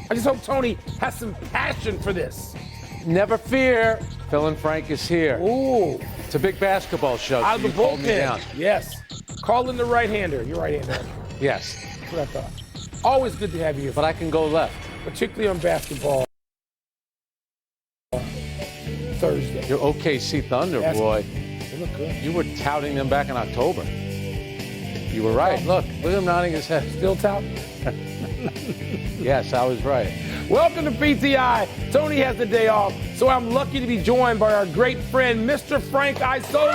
I just hope Tony has some passion for this. Never fear. Phil and Frank is here. Ooh. It's a big basketball show. Out of so the you called me down. bullpen. Yes. Call in the right-hander. You're right-hander. Yes. That's what I thought. Always good to have you here. But I can go left. Particularly on basketball Thursday. You're OKC Thunder, boy. They look good. You were touting them back in October. You were right. Look at him nodding his head. Still tout? Yes, I was right. Welcome to PTI. Tony has the day off, so I'm lucky to be joined by our great friend, Mr. Frank Isola.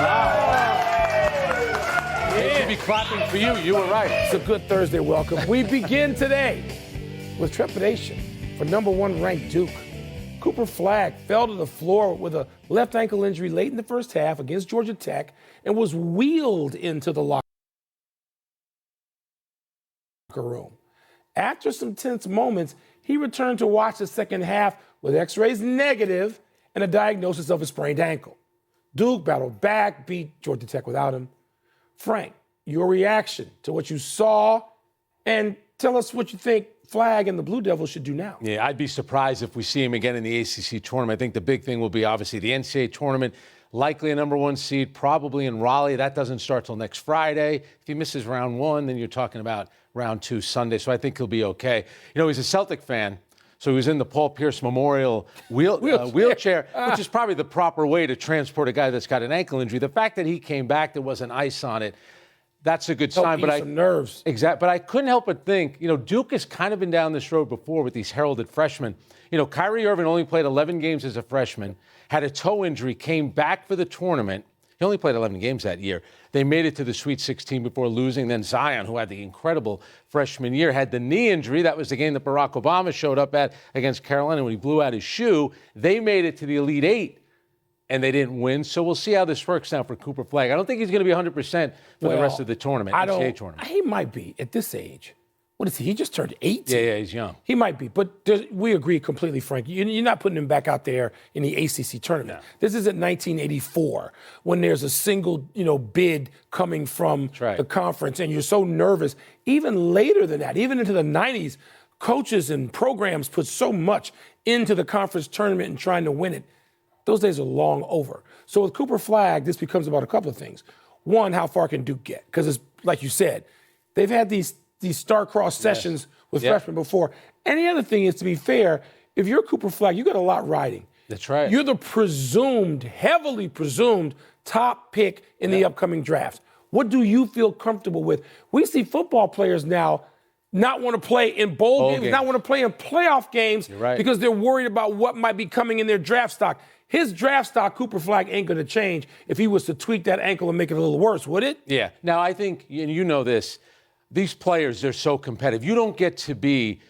They should be clapping for you. You were right. It's a good Thursday welcome. We begin today with trepidation for number one ranked Duke. Cooper Flagg fell to the floor with a left ankle injury late in the first half against Georgia Tech and was wheeled into the locker room. After some tense moments, he returned to watch the second half with x-rays negative and a diagnosis of a sprained ankle. Duke battled back, beat Georgia Tech without him. Frank, your reaction to what you saw, and tell us what you think Flagg and the Blue Devils should do now. Yeah, I'd be surprised if we see him again in the ACC tournament. I think the big thing will be obviously the NCAA tournament, likely a number one seed, probably in Raleigh. That doesn't start till next Friday. If he misses round one, then you're talking about round two Sunday. So I think he'll be okay. You know, he's a Celtic fan, so he was in the Paul Pierce Memorial wheelchair, which is probably the proper way to transport a guy that's got an ankle injury. The fact that he came back, there wasn't ice on it, that's a good sign. But nerves. Exactly. But I couldn't help but think, you know, Duke has kind of been down this road before with these heralded freshmen. You know, Kyrie Irving only played 11 games as a freshman, had a toe injury, came back for the tournament. He only played 11 games that year. They made it to the Sweet 16 before losing. Then Zion, who had the incredible freshman year, had the knee injury. That was the game that Barack Obama showed up at against Carolina when he blew out his shoe. They made it to the Elite Eight, and they didn't win. So we'll see how this works now for Cooper Flagg. I don't think he's going to be 100% for the rest of the tournament, NCAA tournament. He might be at this age. What is he? He just turned 18. Yeah, he's young. He might be, but we agree completely, Frank. You're not putting him back out there in the ACC tournament. No. This isn't 1984 when there's a single, bid coming from the conference, and you're so nervous. Even later than that, even into the 90s, coaches and programs put so much into the conference tournament and trying to win it. Those days are long over. So with Cooper Flagg, this becomes about a couple of things. One, how far can Duke get? Because it's like you said, they've had these star-crossed sessions with freshmen before. And the other thing is, to be fair, if you're Cooper Flagg, you got a lot riding. That's right. You're the heavily presumed top pick in the upcoming draft. What do you feel comfortable with? We see football players now not want to play in bowl games, not want to play in playoff games because they're worried about what might be coming in their draft stock. His draft stock, Cooper Flagg, ain't going to change if he was to tweak that ankle and make it a little worse, would it? Yeah. Now, I think, and you know this, these players, they're so competitive. You don't get to be,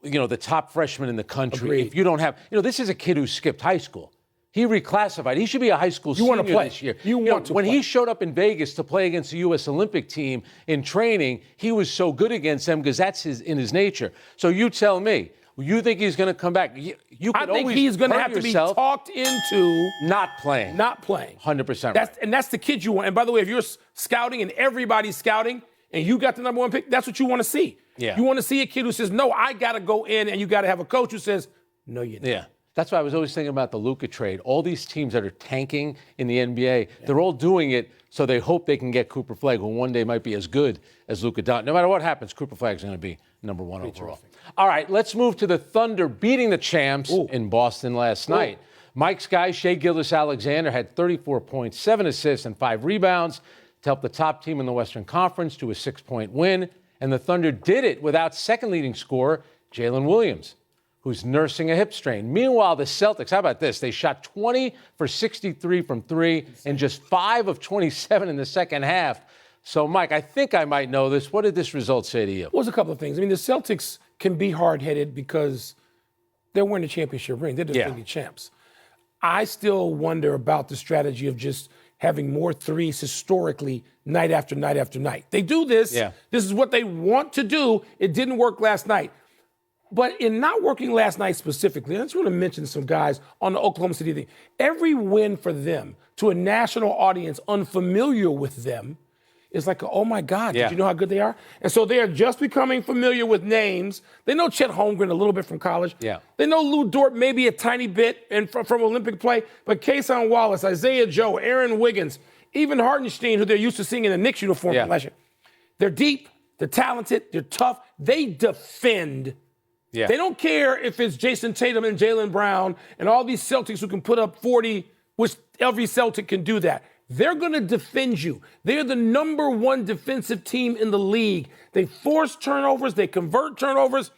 the top freshman in the country if you don't have, this is a kid who skipped high school. He reclassified. He should be a high school senior this year. When he showed up in Vegas to play against the U.S. Olympic team in training, he was so good against them because that's in his nature. So you tell me, you think he's going to come back? I think he's going to have to be talked into not playing. 100% right. And that's the kid you want. And by the way, if you're scouting and everybody's scouting and you got the number one pick, that's what you want to see. Yeah. You want to see a kid who says, no, I got to go in, and you got to have a coach who says, no, you don't. Yeah. That's why I was always thinking about the Luka trade. All these teams that are tanking in the NBA, they're all doing it so they hope they can get Cooper Flagg, who one day might be as good as Luka Doncic. No matter what happens, Cooper Flagg's going to be number one overall. Terrific. All right, let's move to the Thunder beating the champs in Boston last night. Mike's guy, Shai Gilgeous-Alexander, had 34 points, 7 assists, and 5 rebounds to help the top team in the Western Conference to a 6-point win. And the Thunder did it without second leading scorer, Jalen Williams, who's nursing a hip strain. Meanwhile, the Celtics, how about this? They shot 20 for 63 from three and just 5 of 27 in the second half. So, Mike, I think I might know this. What did this result say to you? Well, it was a couple of things. I mean, the Celtics can be hard-headed because they're winning the championship ring. They're the defending champs. I still wonder about the strategy of just having more threes historically night after night after night. They do this. Yeah. This is what they want to do. It didn't work last night. But in not working last night specifically, I just want to mention some guys on the Oklahoma City thing. Every win for them to a national audience unfamiliar with them is like, oh my God, did you know how good they are? And so they are just becoming familiar with names. They know Chet Holmgren a little bit from college. Yeah. They know Lou Dort maybe a tiny bit and from Olympic play, but Kason Wallace, Isaiah Joe, Aaron Wiggins, even Hartenstein, who they're used to seeing in the Knicks uniform from last year. They're deep, they're talented, they're tough. They defend. Yeah. They don't care if it's Jason Tatum and Jaylen Brown and all these Celtics who can put up 40, which every Celtic can do that. They're going to defend you. They're the number one defensive team in the league. They force turnovers. They convert turnovers.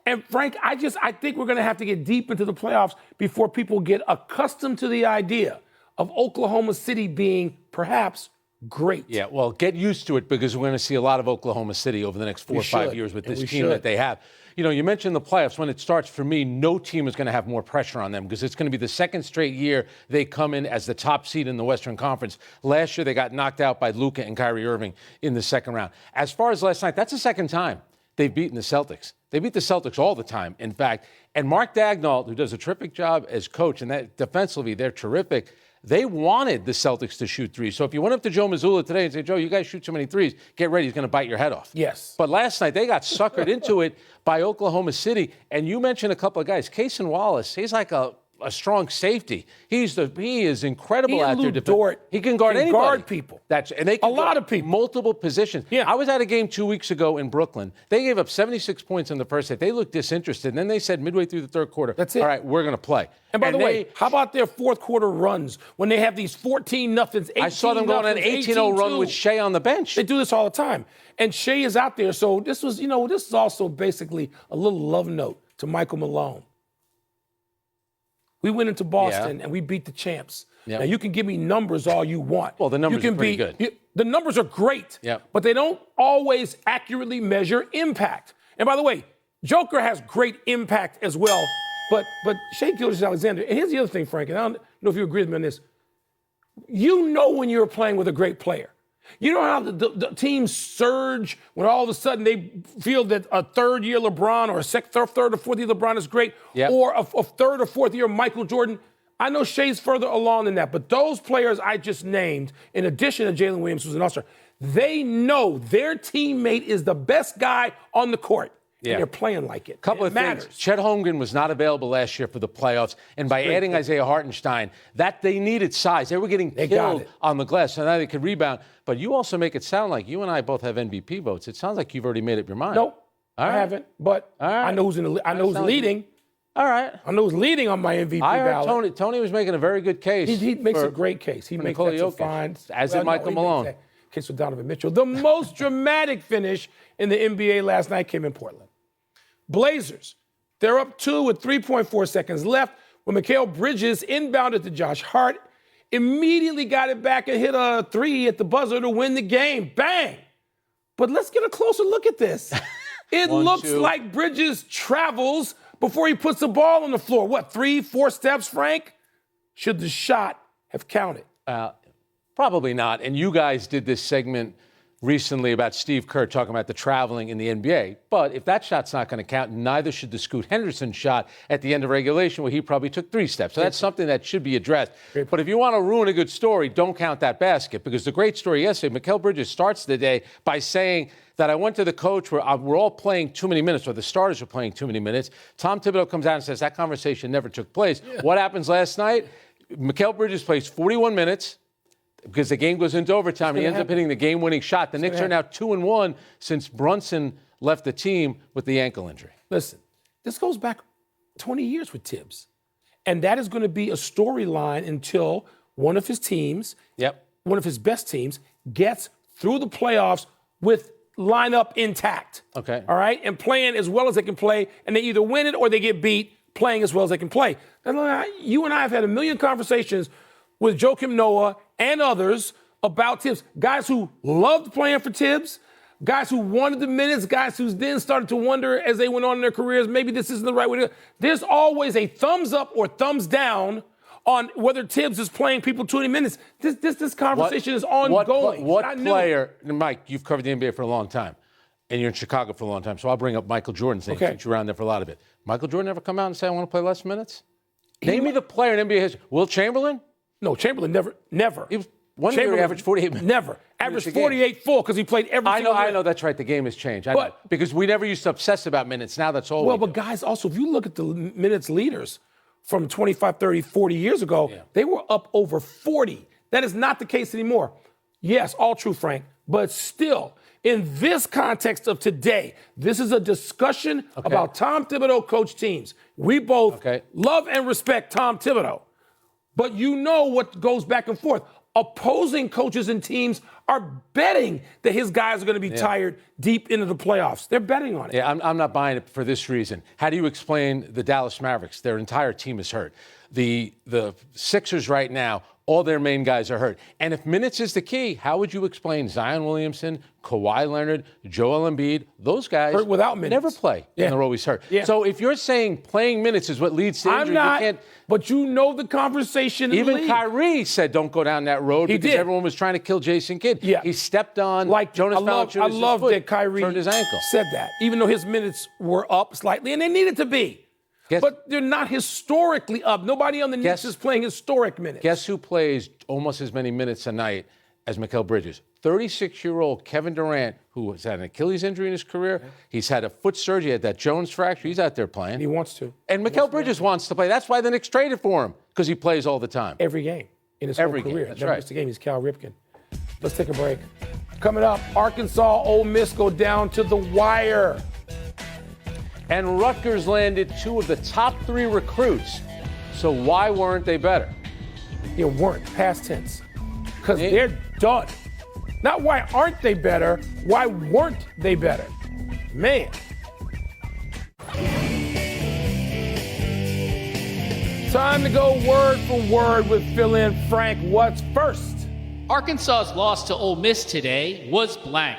And Frank, I think we're going to have to get deep into the playoffs before people get accustomed to the idea of Oklahoma City being perhaps great. Yeah, well, get used to it because we're going to see a lot of Oklahoma City over the next 4 or 5 years with this team that they have. You know, you mentioned the playoffs. When it starts, for me, no team is going to have more pressure on them because it's going to be the second straight year they come in as the top seed in the Western Conference. Last year, they got knocked out by Luka and Kyrie Irving in the second round. As far as last night, that's the second time they've beaten the Celtics. They beat the Celtics all the time, in fact. And Mark Daigneault, who does a terrific job as coach, and that defensively, they're terrific. They wanted the Celtics to shoot threes. So if you went up to Joe Mazzulla today and said, Joe, you guys shoot too many threes, get ready, he's going to bite your head off. Yes. But last night, they got suckered into it by Oklahoma City. And you mentioned a couple of guys. Kason Wallace, he's like a strong safety. He is incredible out there. Dort he can guard anybody. Guard people. And they can a lot of people. Multiple positions. Yeah. I was at a game 2 weeks ago in Brooklyn. They gave up 76 points in the first half. They looked disinterested. And then they said midway through the third quarter, that's it. All right, we're going to play. And by the way, how about their fourth quarter runs when they have these 14-0s, 18-0s, I saw them go on an 18-0 run with Shea on the bench. They do this all the time. And Shea is out there. So this is also basically a little love note to Michael Malone. We went into Boston and we beat the champs. Now, you can give me numbers all you want. Well, the numbers are pretty good. The numbers are great, but they don't always accurately measure impact. And by the way, Joker has great impact as well, but Shea Gilgeous-Alexander, and here's the other thing, Frank, and I don't know if you agree with me on this. You know when you're playing with a great player. You know how the teams surge when all of a sudden they feel that a third-year LeBron or a third or fourth-year LeBron is great, or a third or fourth-year Michael Jordan. I know Shea's further along than that, but those players I just named, in addition to Jalen Williams, who's an all-star, they know their teammate is the best guy on the court. And they're playing like it. Couple of things. Chet Holmgren was not available last year for the playoffs, and by adding Isaiah Hartenstein, that they needed size. They were getting killed on the glass, so now they could rebound. But you also make it sound like you and I both have MVP votes. It sounds like you've already made up your mind. Nope, I haven't. But I know who's leading. All right. I know who's leading on my MVP ballot. I heard Tony was making a very good case. He makes a great case. He makes that fine. As did Michael Malone. Case for Donovan Mitchell. The most dramatic finish in the NBA last night came in Portland. Blazers, they're up 2 with 3.4 seconds left when Mikal Bridges inbounded to Josh Hart, immediately got it back and hit a 3 at the buzzer to win the game. Bang! But let's get a closer look at this. It looks like Bridges travels before he puts the ball on the floor. What, 3-4 steps, Frank? Should the shot have counted? Probably not. And you guys did this segment recently about Steve Kerr talking about the traveling in the NBA. But if that shot's not going to count, neither should the Scoot Henderson shot at the end of regulation where he probably took 3 steps. So that's something that should be addressed. But if you want to ruin a good story, don't count that basket, because the great story yesterday, Mikal Bridges starts the day by saying that I went to the coach where we're all playing too many minutes, or the starters are playing too many minutes. Tom Thibodeau comes out and says that conversation never took place. What happens last night? Mikal Bridges plays 41 minutes. Because the game goes into overtime, he ends up hitting the game-winning shot. The Knicks are now 2-1 since Brunson left the team with the ankle injury. Listen, this goes back 20 years with Tibbs. And that is going to be a storyline until one of his teams, one of his best teams, gets through the playoffs with lineup intact. Okay. All right? And playing as well as they can play, and they either win it or they get beat playing as well as they can play. You and I have had a million conversations with Joakim Noah and others about Tibbs. Guys who loved playing for Tibbs, guys who wanted the minutes, guys who then started to wonder as they went on in their careers, maybe this isn't the right way to go. There's always a thumbs up or thumbs down on whether Tibbs is playing people 20 minutes. This conversation is ongoing. What player, Mike, you've covered the NBA for a long time, and you're in Chicago for a long time, so I'll bring up Michael Jordan's name since you're around there for a lot of it. Michael Jordan ever come out and say, I want to play less minutes? Name me the player in NBA history. Will Chamberlain? No, Chamberlain never. One year he averaged 48 minutes. Never. Averaged 48 full because he played every single I know, that's right. The game has changed. I know. Because we never used to obsess about minutes. Now that's all Well, but guys, also, if you look at the minutes leaders from 25, 30, 40 years ago, they were up over 40. That is not the case anymore. Yes, all true, Frank, but still, in this context of today, this is a discussion about Tom Thibodeau coach teams. We both love and respect Tom Thibodeau, but you know what goes back and forth. Opposing coaches and teams are betting that his guys are going to be tired deep into the playoffs. They're betting on it. Yeah, I'm not buying it for this reason. How do you explain the Dallas Mavericks? Their entire team is hurt. The Sixers right now, all their main guys are hurt. And if minutes is the key, how would you explain Zion Williamson, Kawhi Leonard, Joel Embiid? Those guys hurt without minutes. Never play, and they're always hurt. So if you're saying playing minutes is what leads to injury, I'm not, you can't. But you know the conversation in Even the league. Kyrie said don't go down that road because everyone was trying to kill Jason Kidd. Yeah. He stepped on Jonas Valanciunas' I love foot, that Kyrie turned his ankle. said that, even though his minutes were up slightly, and they needed to be. But they're not historically up. Nobody on the Knicks is playing historic minutes. Guess who plays almost as many minutes a night as Mikal Bridges? 36-year-old Kevin Durant, who has had an Achilles injury in his career. He's had a foot surgery, had that Jones fracture. He's out there playing. He wants to. And Mikal Bridges wants to play. That's why the Knicks traded for him, because he plays all the time. Every game in his whole career. That's Never right. missed a game. He's Cal Ripken. Let's take a break. Coming up, Arkansas, Ole Miss go down to the wire. And Rutgers landed 2 of the top 3 recruits. So why weren't they better? You weren't, past tense. Because they're done. Not why aren't they better, why weren't they better? Man. Time to go word for word with fill-in Frank. What's first? Arkansas's loss to Ole Miss today was blank.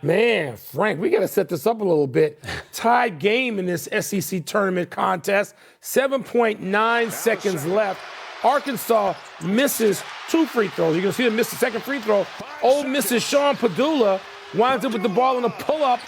Man, Frank, we got to set this up a little bit. Tied game in this SEC tournament contest. 7.9 seconds left. Arkansas misses 2 free throws. You're going to see them miss the second free throw. Ole Miss's Sean Padula winds up with the ball on a pull-up.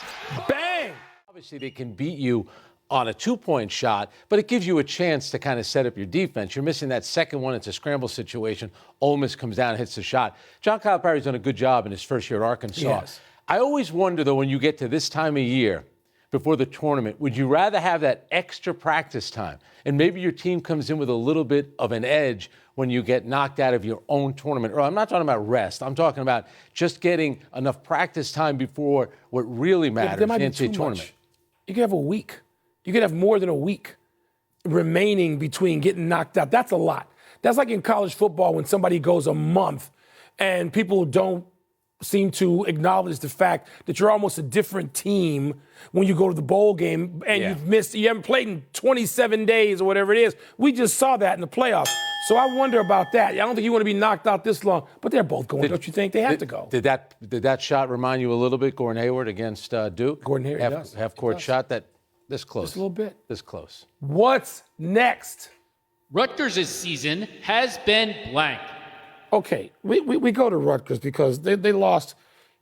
Bang! Obviously, they can beat you on a 2-point shot, but it gives you a chance to kind of set up your defense. You're missing that second one. It's a scramble situation. Ole Miss comes down and hits the shot. John Calipari's done a good job in his first year at Arkansas. Yes. I always wonder, though, when you get to this time of year before the tournament, would you rather have that extra practice time? And maybe your team comes in with a little bit of an edge when you get knocked out of your own tournament. Or I'm not talking about rest. I'm talking about just getting enough practice time before what really matters in the NCAA tournament. You could have a week. You could have more than a week remaining between getting knocked out. That's a lot. That's like in college football when somebody goes a month and people don't seem to acknowledge the fact that you're almost a different team when you go to the bowl game and you haven't played in 27 days or whatever it is. We just saw that in the playoffs. So I wonder about that. I don't think you want to be knocked out this long, but they're both going. Don't you think they have to go? Did that shot remind you a little bit, Gordon Hayward against Duke? Gordon Hayward does. Half-court shot that this close. Just a little bit. This close. What's next? Rutgers' season has been blank. Okay, we go to Rutgers because they lost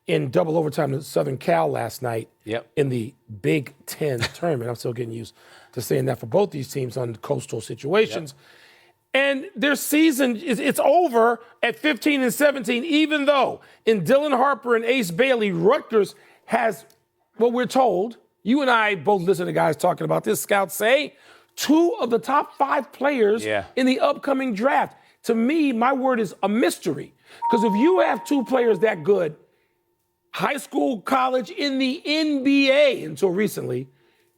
in double overtime to Southern Cal last night in the Big Ten tournament. I'm still getting used to saying that for both these teams on coastal situations. And their season, it's over at 15-17, even though in Dylan Harper and Ace Bailey, Rutgers has, what we're told, you and I both listen to guys talking about this, scouts say, 2 of the top 5 players in the upcoming draft. To me, my word is a mystery. Because if you have 2 players that good, high school, college, in the NBA until recently,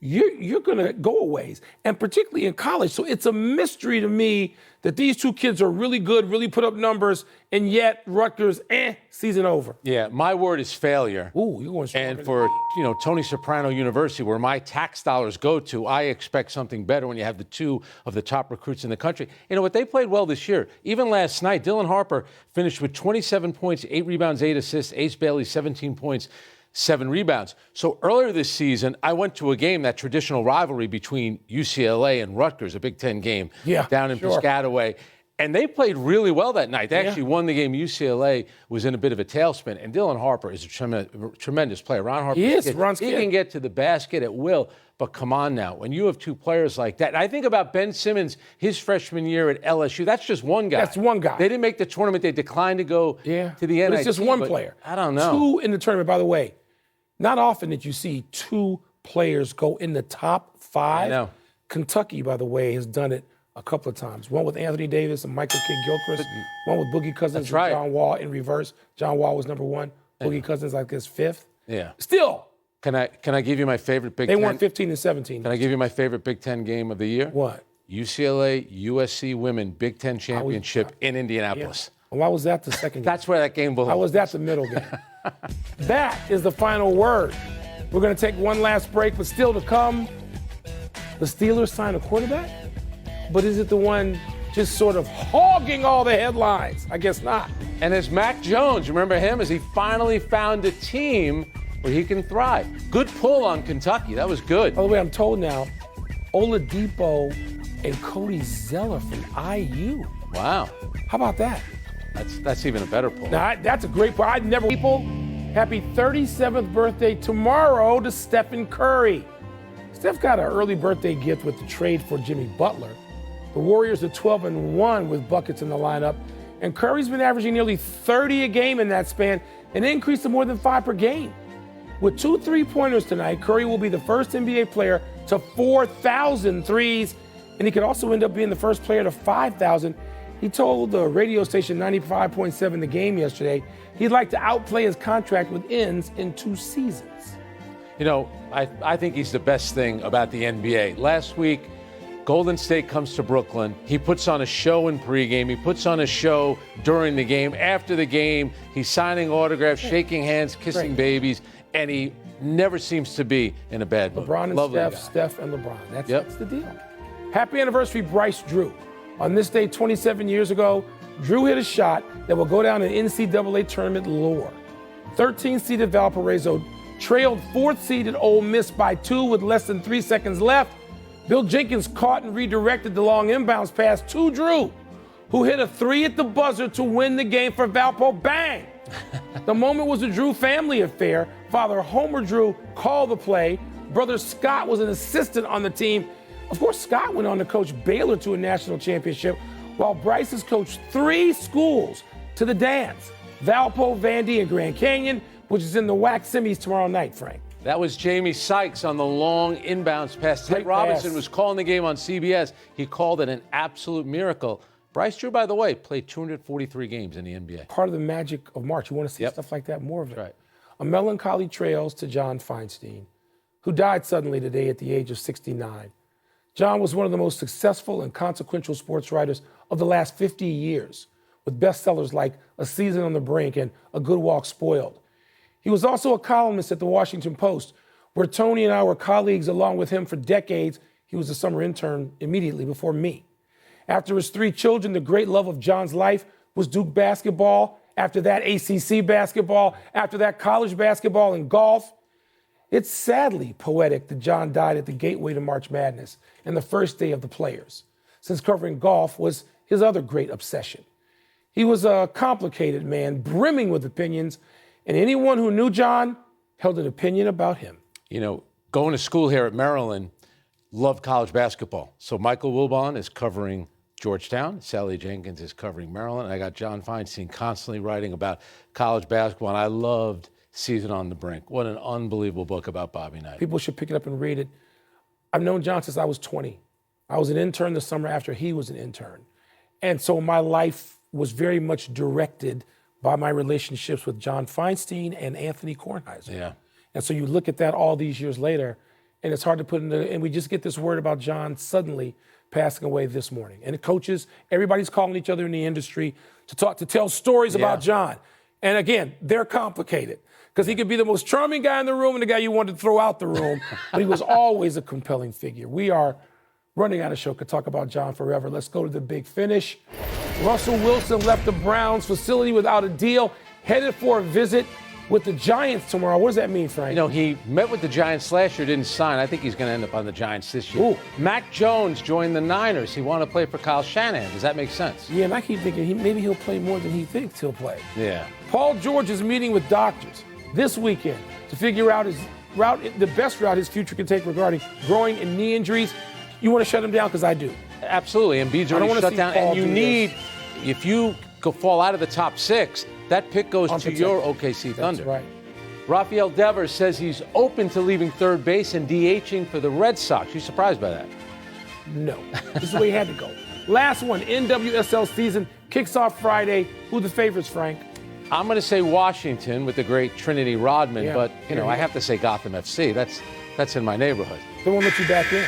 you're going to go a ways, and particularly in college. So it's a mystery to me that these 2 kids are really good, really put up numbers, and yet Rutgers, season over. Yeah, my word is failure. Ooh, you're going stronger. And for Tony Soprano University, where my tax dollars go to, I expect something better when you have the 2 of the top recruits in the country. You know what? They played well this year. Even last night, Dylan Harper finished with 27 points, 8 rebounds, 8 assists. Ace Bailey, 17 points, 7 rebounds. So earlier this season, I went to a game, that traditional rivalry between UCLA and Rutgers, a Big Ten game down in Piscataway. And they played really well that night. They actually won the game. UCLA was in a bit of a tailspin. And Dylan Harper is a tremendous player. Ron Harper. He can get to the basket at will. But come on now. When you have two players like that, and I think about Ben Simmons, his freshman year at LSU. That's just one guy. That's one guy. They didn't make the tournament. They declined to go to the NIT. But it's just one player. I don't know. Two in the tournament, by the way. Not often did you see two players go in the top 5. I know. Kentucky, by the way, has done it a couple of times. One with Anthony Davis and Michael Kidd-Gilchrist. One with Boogie Cousins and John Wall in reverse. John Wall was number 1. Boogie Cousins, I guess, 5th. Yeah. Still. Can I give you my favorite Big Ten? They won 15 and 17. Can I give you my favorite Big Ten game of the year? What? UCLA USC women Big Ten championship in Indianapolis. Yeah. Why was that the second game? That's where that game belongs. Why was that the middle game? That is the final word. We're going to take one last break, but still to come, the Steelers sign a quarterback? But is it the one just sort of hogging all the headlines? I guess not. And as Mac Jones, remember him, as he finally found a team where he can thrive. Good pull on Kentucky. That was good. By the way, I'm told now, Oladipo and Cody Zeller from IU. Wow. How about that? That's even a better pull. Now, that's a great pull. I'd never... People, happy 37th birthday tomorrow to Stephen Curry. Steph got an early birthday gift with the trade for Jimmy Butler. The Warriors are 12-1 with buckets in the lineup. And Curry's been averaging nearly 30 a game in that span, an increase of more than 5 per game. With 2 3-pointers tonight, Curry will be the first NBA player to 4,000 threes, and he could also end up being the first player to 5,000. He told the radio station 95.7 The Game yesterday he'd like to outplay his contract with ends in 2 seasons. You know, I think he's the best thing about the NBA. Last week, Golden State comes to Brooklyn. He puts on a show in pregame. He puts on a show during the game. After the game, he's signing autographs, shaking hands, kissing babies, and he never seems to be in a bad mood. LeBron and Lovely Steph, guy. Steph and LeBron. That's the deal. Happy anniversary, Bryce Drew. On this day 27 years ago, Drew hit a shot that will go down in NCAA tournament lore. 13th-seeded Valparaiso trailed 4th-seeded Ole Miss by 2 with less than 3 seconds left. Bill Jenkins caught and redirected the long inbounds pass to Drew, who hit a 3 at the buzzer to win the game for Valpo. Bang! The moment was a Drew family affair. Father Homer Drew called the play. Brother Scott was an assistant on the team. Of course, Scott went on to coach Baylor to a national championship, while Bryce has coached 3 schools to the dance: Valpo, Vandy, and Grand Canyon, which is in the WAC semis tomorrow night, Frank. That was Jamie Sykes on the long inbounds pass. Ted Robinson was calling the game on CBS. He called it an absolute miracle. Bryce Drew, by the way, played 243 games in the NBA. Part of the magic of March. You want to see stuff like that, more of it. Right. A melancholy trails to John Feinstein, who died suddenly today at the age of 69. John was one of the most successful and consequential sports writers of the last 50 years, with bestsellers like A Season on the Brink and A Good Walk Spoiled. He was also a columnist at the Washington Post, where Tony and I were colleagues along with him for decades. He was a summer intern immediately before me. After his 3 children, the great love of John's life was Duke basketball. After that, ACC basketball. After that, college basketball and golf. It's sadly poetic that John died at the gateway to March Madness and the first day of the Players, since covering golf was his other great obsession. He was a complicated man, brimming with opinions, and anyone who knew John held an opinion about him. You know, going to school here at Maryland, loved college basketball. So Michael Wilbon is covering Georgetown. Sally Jenkins is covering Maryland. I got John Feinstein constantly writing about college basketball, and I loved Season on the Brink. What an unbelievable book about Bobby Knight. People should pick it up and read it. I've known John since I was 20. I was an intern the summer after he was an intern. And so my life was very much directed by my relationships with John Feinstein and Anthony Kornheiser. Yeah. And so you look at that all these years later, and it's hard to put into, and we just get this word about John suddenly passing away this morning. And the coaches, everybody's calling each other in the industry to tell stories about John. And again, they're complicated, because he could be the most charming guy in the room and the guy you wanted to throw out the room, but he was always a compelling figure. We are running out of show. Could talk about John forever. Let's go to the big finish. Russell Wilson left the Browns facility without a deal, headed for a visit with the Giants tomorrow. What does that mean, Frank? You know, he met with the Giants last year, didn't sign. I think he's going to end up on the Giants this year. Ooh. Mac Jones joined the Niners. He wanted to play for Kyle Shanahan. Does that make sense? Yeah, and I keep thinking maybe he'll play more than he thinks he'll play. Yeah. Paul George is meeting with doctors this weekend to figure out the best route his future can take regarding growing and knee injuries. You want to shut him down? Because I do. Absolutely. Embiid's already shut down. Paul And you need, if you fall out of the top 6, that pick goes to your OKC Thunder. That's right. Rafael Devers says he's open to leaving third base and DHing for the Red Sox. You surprised by that? No. This is the way he had to go. Last one, NWSL season kicks off Friday. Who the favorites, Frank? I'm going to say Washington with the great Trinity Rodman, Yeah. but I have to say Gotham FC. That's in my neighborhood. They won't let you back in.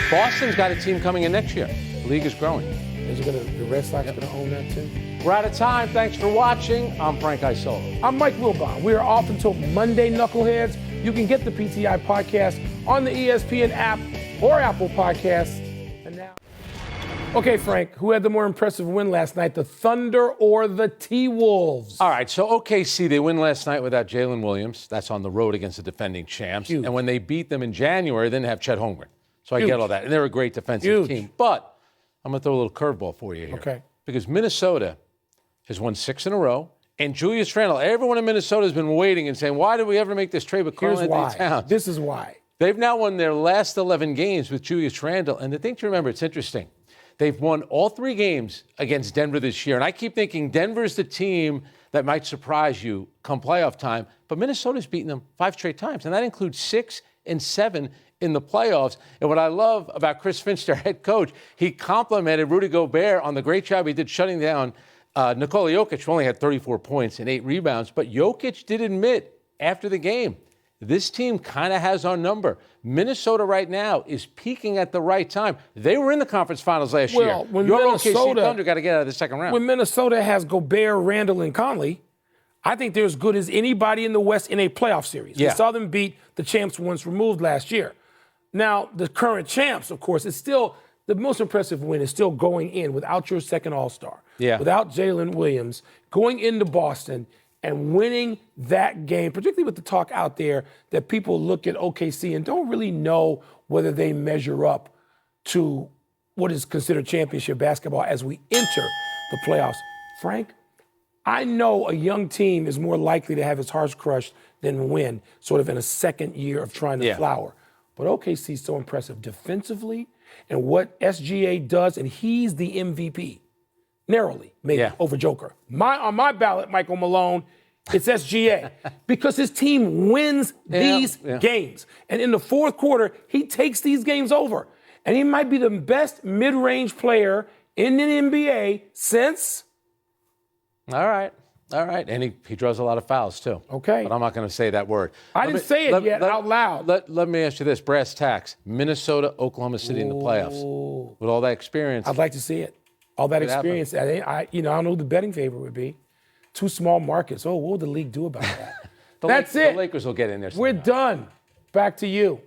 Boston's got a team coming in next year. The league is growing. The Red Sox going to own that too? We're out of time. Thanks for watching. I'm Frank Isola. I'm Mike Wilbon. We are off until Monday, Knuckleheads. You can get the PTI podcast on the ESPN app or Apple Podcasts. And now, okay, Frank, who had the more impressive win last night, the Thunder or the T-Wolves? All right, so OKC, they win last night without Jalen Williams. That's on the road against the defending champs. Huge. And when they beat them in January, they didn't have Chet Holmgren. So I Huge. get all that. And they're a great defensive Huge. team. But I'm going to throw a little curveball for you here. Okay. Because Minnesota has won 6 in a row. And Julius Randle, everyone in Minnesota has been waiting and saying, why did we ever make this trade with Karl Here's Anthony why. Towns? This is why. They've now won their last 11 games with Julius Randle. And the thing to remember, it's interesting. They've won all 3 games against Denver this year. And I keep thinking Denver's the team that might surprise you come playoff time. But Minnesota's beaten them 5 straight times. And that includes 6 and 7 in the playoffs. And what I love about Chris Finch, their head coach, he complimented Rudy Gobert on the great job he did shutting down Nikola Jokic, who only had 34 points and 8 rebounds. But Jokic did admit after the game, this team kind of has our number. Minnesota right now is peaking at the right time. They were in the conference finals last year. When Your Minnesota, OKC Thunder got to get out of the second round. When Minnesota has Gobert, Randall, and Conley, I think they're as good as anybody in the West in a playoff series. Yeah. We saw them beat the champs once removed last year. Now, the current champs, of course, is still the most impressive win is still going in without your second All-Star, without Jalen Williams, going into Boston and winning that game, particularly with the talk out there that people look at OKC and don't really know whether they measure up to what is considered championship basketball as we enter the playoffs. Frank, I know a young team is more likely to have its hearts crushed than win, sort of in a second year of trying to flower. But OKC is so impressive defensively and what SGA does, and he's the MVP. Narrowly, maybe, over Joker. On my ballot, Michael Malone, it's SGA because his team wins these games. And in the fourth quarter, he takes these games over. And he might be the best mid-range player in the NBA since... All right. And he draws a lot of fouls, too. Okay. But I'm not going to say that word. I didn't say it yet out loud. Let me ask you this. Brass tacks. Minnesota, Oklahoma City in the playoffs. With all that experience. I'd like to see it. All that experience. I don't know who the betting favorite would be. 2 small markets. What would the league do about that? That's it. The Lakers will get in there somehow. We're done. Back to you.